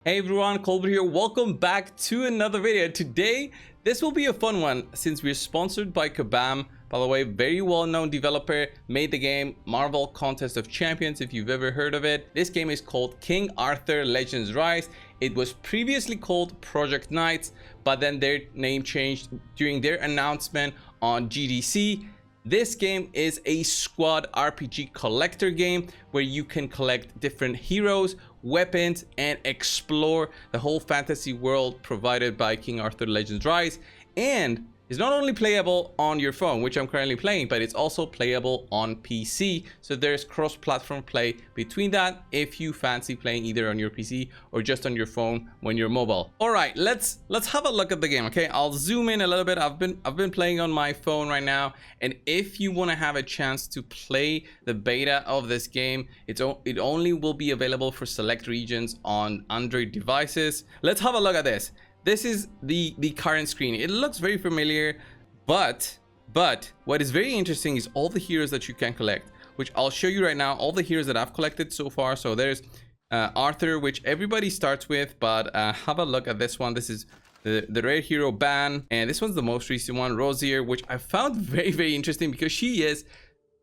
Hey everyone, Colbert here. Welcome back to another video. Today, this will be a fun one since we're sponsored by Kabam. By the way, very well-known developer, made the game Marvel Contest of Champions, if you've ever heard of it. This game is called King Arthur Legends Rise. It was previously called Project Knights, but then their name changed during their announcement on GDC. This game is a squad RPG collector game where you can collect different heroes, weapons, and explore the whole fantasy world provided by King Arthur Legends Rise. And it's not only playable on your phone, which I'm currently playing, but it's also playable on PC. So there's cross-platform play between that if you fancy playing either on your PC or just on your phone when you're mobile. All right, let's have a look at the game. Okay, I'll zoom in a little bit. I've been playing on my phone right now, and if you want to have a chance to play the beta of this game, it only will be available for select regions on Android devices. Let's have a look at this. This is the current screen. It looks very familiar, but what is very interesting is all the heroes that you can collect, which I'll show you right now. All the heroes that I've collected so far. So there's Arthur, which everybody starts with, but have a look at this one. This is the rare hero Ban, and this one's the most recent one, Rosier, which I found very interesting because she is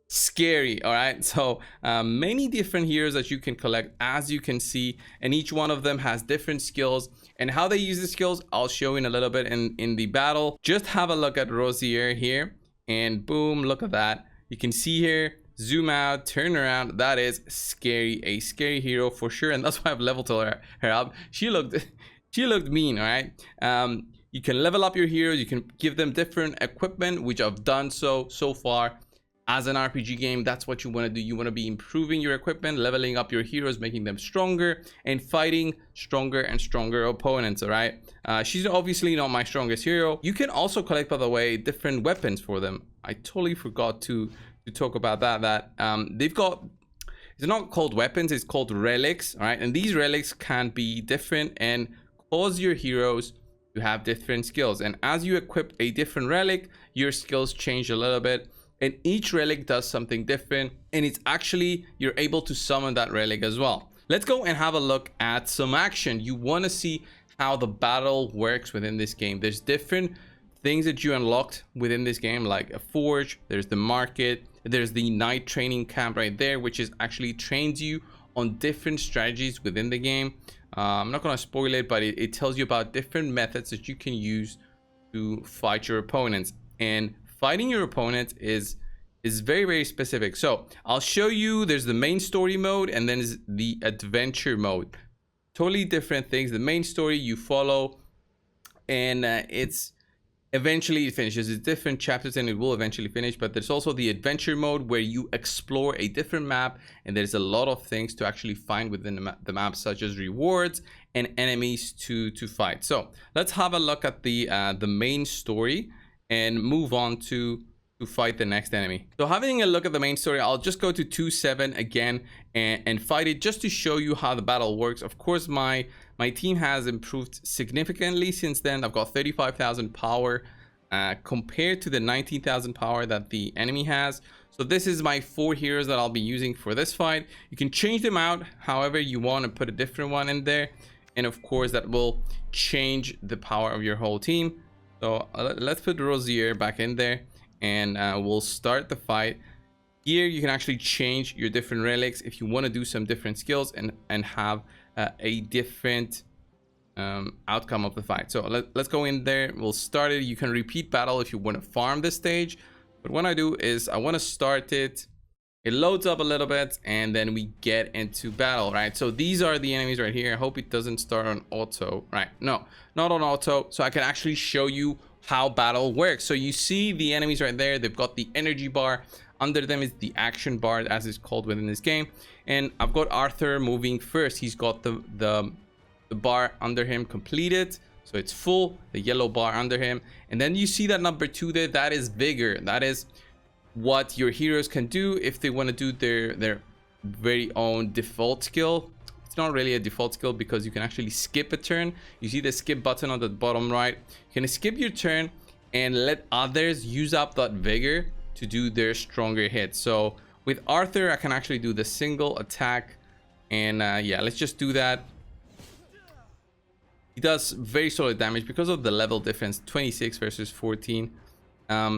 scary. All right, so many different heroes that you can collect, as you can see, and each one of them has different skills, and how they use the skills I'll show in a little bit in the battle. Just have a look at Rosier here, and boom, look at that. You can see here, zoom out, turn around. That is scary, a scary hero for sure, and that's why I've leveled her up. She looked mean. All right, you can level up your heroes, you can give them different equipment, which I've done so far. As an RPG game, that's what you want to do. You want to be improving your equipment, leveling up your heroes, making them stronger, and fighting stronger and stronger opponents. All right, she's obviously not my strongest hero. You can also collect, by the way, different weapons for them. I totally forgot to talk about that. They've got, it's not called weapons, it's called relics. All right, and these relics can be different and cause your heroes to have different skills. And as you equip a different relic, your skills change a little bit. And each relic does something different, and it's actually, you're able to summon that relic as well. Let's go and have a look at some action. You want to see how the battle works within this game. There's different things that you unlocked within this game, like a forge, there's the market, there's the night training camp right there, which is actually trains you on different strategies within the game. I'm not going to spoil it, but it tells you about different methods that you can use to fight your opponents. And fighting your opponent is very specific. So I'll show you. There's the main story mode, and then is the adventure mode. Totally different things. The main story you follow, and it's eventually it finishes. It's different chapters, and it will eventually finish. But there's also the adventure mode where you explore a different map, and there's a lot of things to actually find within the map, such as rewards and enemies to fight. So let's have a look at the main story and move on to fight the next enemy. So having a look at the main story, I'll just go to 2-7 again and fight it, just to show you how the battle works. Of course, my team has improved significantly since then. I've got 35,000 power compared to the 19,000 power that the enemy has. So this is my 4 heroes that I'll be using for this fight. You can change them out however you want and put a different one in there, and of course that will change the power of your whole team. So let's put Rosier back in there, and we'll start the fight. Here you can actually change your different relics if you want to do some different skills and have a different outcome of the fight. So let's go in there. We'll start it. You can repeat battle if you want to farm this stage, but what I do is I want to start it. It loads up a little bit, and then we get into battle, right? So these are the enemies right here. I hope it doesn't start on auto, right? No, not on auto. So I can actually show you how battle works. So you see the enemies right there. They've got the energy bar. Under them is the action bar, as it's called within this game. And I've got Arthur moving first. He's got the bar under him completed. So it's full, the yellow bar under him. And then you see that number 2 there. That is vigor. That is what your heroes can do if they want to do their very own default skill. It's not really a default skill because you can actually skip a turn. You see the skip button on the bottom right. You can skip your turn and let others use up that vigor to do their stronger hits. So with Arthur, I can actually do the single attack, and yeah, let's just do that. he does very solid damage because of the level difference, 26 versus 14.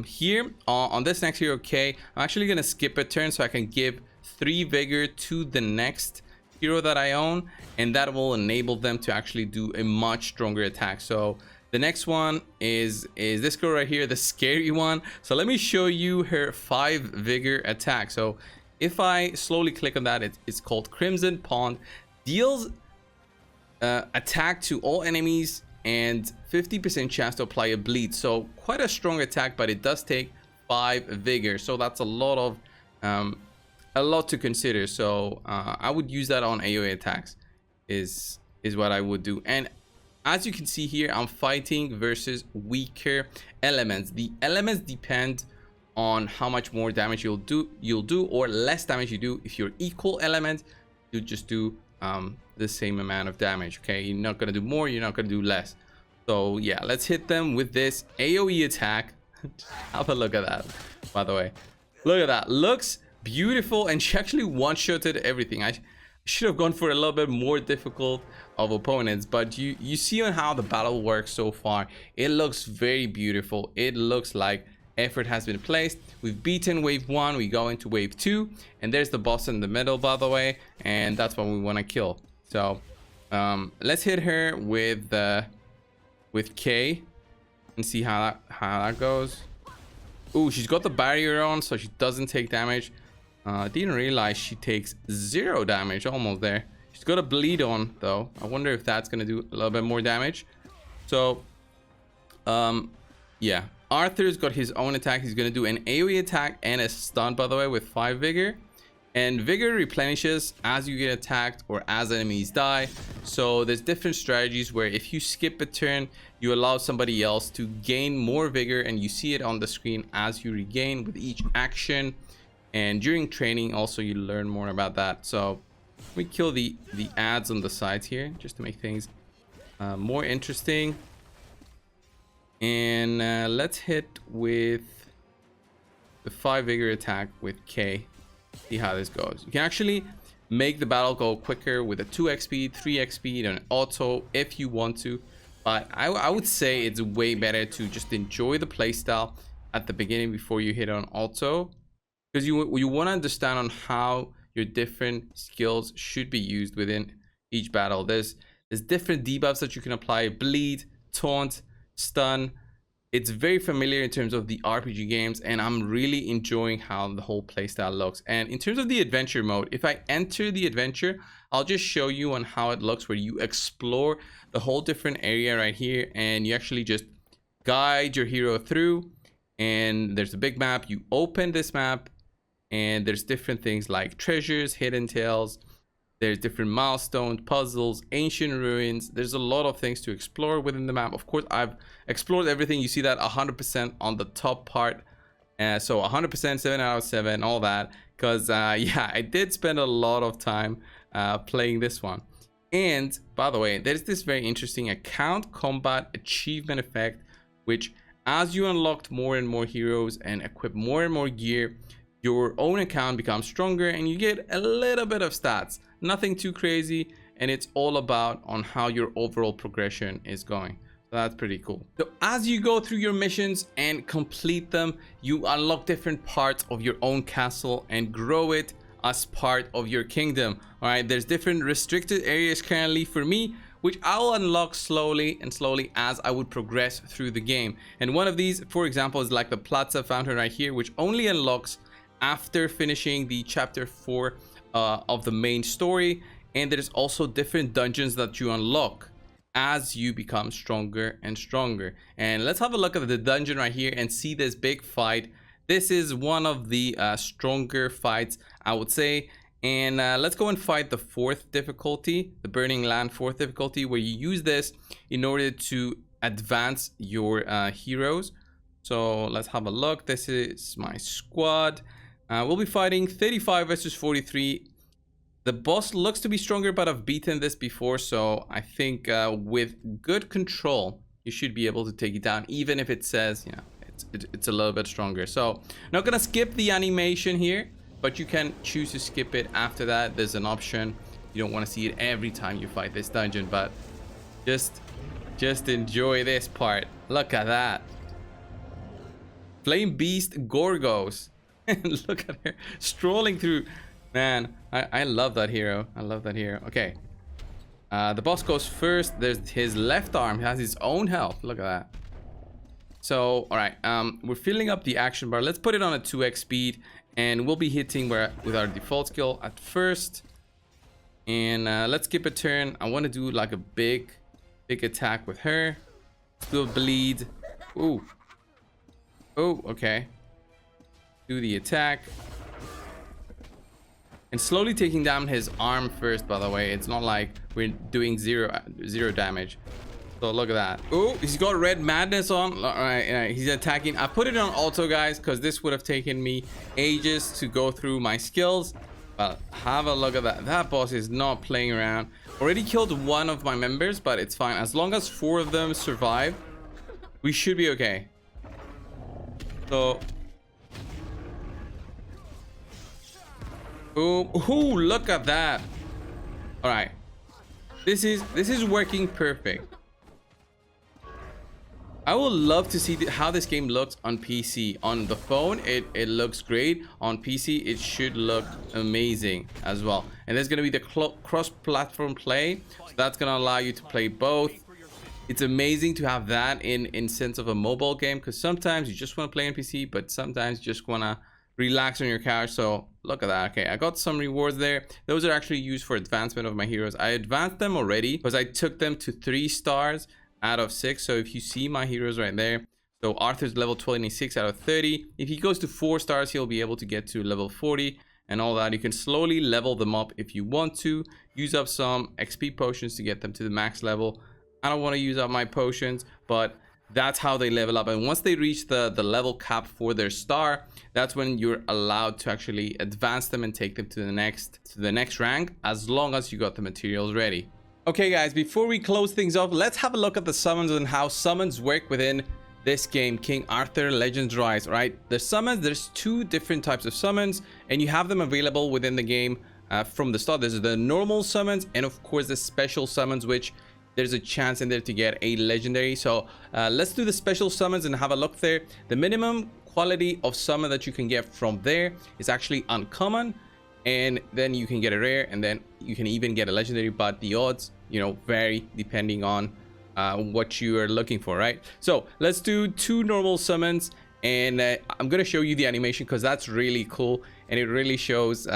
Here on this next hero K, I'm actually gonna skip a turn so I can give 3 vigor to the next hero that I own, and that will enable them to actually do a much stronger attack. So the next one is this girl right here, the scary one. So let me show you her 5 vigor attack. So if I slowly click on that, it's called Crimson Pond. Deals attack to all enemies and 50% chance to apply a bleed. So quite a strong attack, but it does take 5 vigor. So that's a lot to consider. So I would use that on AoE attacks is what I would do. And as you can see here, I'm fighting versus weaker elements. The elements depend on how much more damage you'll do or less damage you do. If you're equal element, you just do the same amount of damage. Okay, you're not gonna do more, you're not gonna do less. So yeah, let's hit them with this AoE attack. Have a look at that, by the way. Look at that, looks beautiful, and she actually one-shotted everything. I should have gone for a little bit more difficult of opponents, but you see on how the battle works so far, it looks very beautiful. It looks like effort has been placed. We've beaten wave 1, we go into wave 2, and there's the boss in the middle, by the way, and that's what we want to kill. So let's hit her with K and see how that goes. Ooh, she's got the barrier on, so she doesn't take damage. Didn't realize she takes 0 damage, almost there. She's got a bleed on though. I wonder if that's gonna do a little bit more damage. So yeah, Arthur's got his own attack. He's gonna do an AoE attack and a stun, by the way, with 5 vigor. And vigor replenishes as you get attacked or as enemies die. So there's different strategies where if you skip a turn, you allow somebody else to gain more vigor, and you see it on the screen as you regain with each action. And during training also you learn more about that. So we kill the ads on the sides here just to make things more interesting. And let's hit with the 5 vigor attack with K. See how this goes. You can actually make the battle go quicker with a 2x speed, 3x speed, and auto if you want to. But I would say it's way better to just enjoy the playstyle at the beginning before you hit on auto, because you want to understand on how your different skills should be used within each battle. There's different debuffs that you can apply: bleed, taunt, stun. It's very familiar in terms of the RPG games, and I'm really enjoying how the whole playstyle looks. And in terms of the adventure mode, if I enter the adventure, I'll just show you on how it looks, where you explore the whole different area right here, and you actually just guide your hero through. And there's a big map. You open this map, and there's different things like treasures, hidden tales. There's different milestones, puzzles, ancient ruins. There's a lot of things to explore within the map. Of course, I've explored everything. You see that 100% on the top part. So 100%, 7 out of 7, all that. Because, yeah, I did spend a lot of time playing this one. And, by the way, there's this very interesting account combat achievement effect, which as you unlocked more and more heroes and equip more and more gear, your own account becomes stronger and you get a little bit of stats. Nothing too crazy, and it's all about on how your overall progression is going. So that's pretty cool. So as you go through your missions and complete them, you unlock different parts of your own castle and grow it as part of your kingdom. All right, there's different restricted areas currently for me, which I'll unlock slowly as I would progress through the game. And one of these, for example, is like the Plaza Fountain right here, which only unlocks after finishing the chapter 4 of the main story. And there's also different dungeons that you unlock as you become stronger and stronger. And let's have a look at the dungeon right here and see this big fight. This is one of the stronger fights, I would say. And let's go and fight the 4th difficulty, the Burning Land 4th difficulty, where you use this in order to advance your heroes. So let's have a look. This is my squad. We'll be fighting 35 versus 43. The boss looks to be stronger, but I've beaten this before, so I think with good control, you should be able to take it down, even if it says, you know, it's a little bit stronger. So not gonna skip the animation here, but you can choose to skip it after that. There's an option. You don't want to see it every time you fight this dungeon, but just Just enjoy this part. Look at that. Flame Beast Gorgos. Look at her strolling through. Man, I love that hero. I love that hero. Okay. The boss goes first. There's his left arm. He has his own health. Look at that. So, all right. We're filling up the action bar. Let's put it on a 2x speed. And we'll be hitting with our default skill at first. And let's skip a turn. I want to do like a big attack with her. Still bleed. Ooh. Oh, okay. Do the attack. And slowly taking down his arm first, by the way. It's not like we're doing zero damage. So look at that. Oh, he's got red madness on. All right, he's attacking. I put it on auto, guys, because this would have taken me ages to go through my skills. But have a look at that. That boss is not playing around. Already killed one of my members, but it's fine. As long as 4 of them survive, we should be okay. So, boom. Ooh, look at that. All right, this is working perfect. I would love to see how this game looks on PC. On the phone, it looks great. On PC, it should look amazing as well. And there's gonna be the cross-platform play, so that's gonna allow you to play both. It's amazing to have that in sense of a mobile game, because sometimes you just want to play on PC, but sometimes you just want to relax on your couch. So look at that. Okay, I got some rewards there. Those are actually used for advancement of my heroes. I advanced them already because I took them to 3 stars out of 6. So if you see my heroes right there, so Arthur's level 26 out of 30. If he goes to 4 stars, he'll be able to get to level 40 and all that. You can slowly level them up if you want to. Use up some XP potions to get them to the max level. I don't want to use up my potions, but that's how they level up. And once they reach the level cap for their star, that's when you're allowed to actually advance them and take them to the next rank, as long as you got the materials ready. Okay guys, before we close things off, let's have a look at the summons and how summons work within this game, King Arthur Legends Rise. Right, the summons, there's 2 different types of summons, and you have them available within the game from the start. There's the normal summons and of course the special summons, which there's a chance in there to get a legendary. So let's do the special summons and have a look there. The minimum quality of summon that you can get from there is actually uncommon, and then you can get a rare, and then you can even get a legendary, but the odds, you know, vary depending on what you are looking for, right? So let's do 2 normal summons, and I'm gonna show you the animation because that's really cool, and it really shows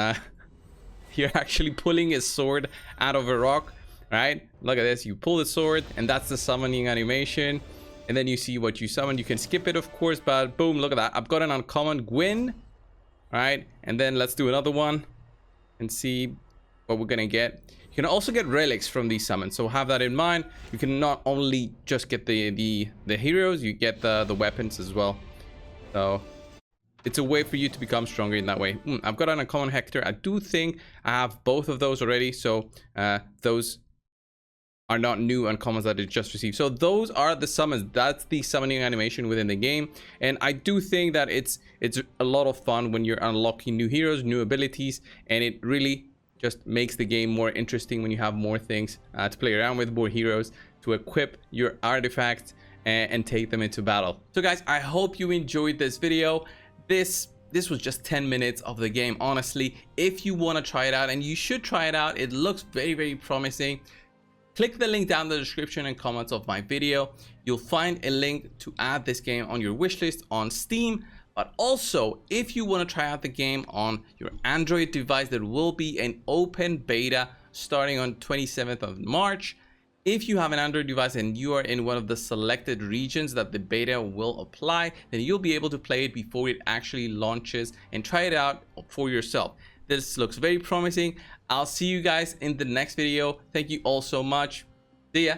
you're actually pulling a sword out of a rock. Right, look at this. You pull the sword, and that's the summoning animation, and then you see what you summon. You can skip it, of course, but boom, look at that. I've got an uncommon Gwyn. Right, and then let's do another one and see what we're gonna get. You can also get relics from these summons, so have that in mind. You can not only just get the heroes, you get the weapons as well. So it's a way for you to become stronger in that way. I've got an uncommon Hector. I do think I have both of those already, so those are not new uncommons that it just received. So those are the summons. That's the summoning animation within the game, and I do think that it's a lot of fun when you're unlocking new heroes, new abilities, and it really just makes the game more interesting when you have more things to play around with, more heroes to equip your artifacts and take them into battle. So guys, I hope you enjoyed this video. This was just 10 minutes of the game. Honestly, if you want to try it out, and you should try it out, it looks very, very promising. Click the link down in the description and comments of my video. You'll find a link to add this game on your wishlist on Steam. But also, if you want to try out the game on your Android device, there will be an open beta starting on 27th of March. If you have an Android device and you are in one of the selected regions that the beta will apply, then you'll be able to play it before it actually launches and try it out for yourself. This looks very promising. I'll see you guys in the next video. Thank you all so much. See ya.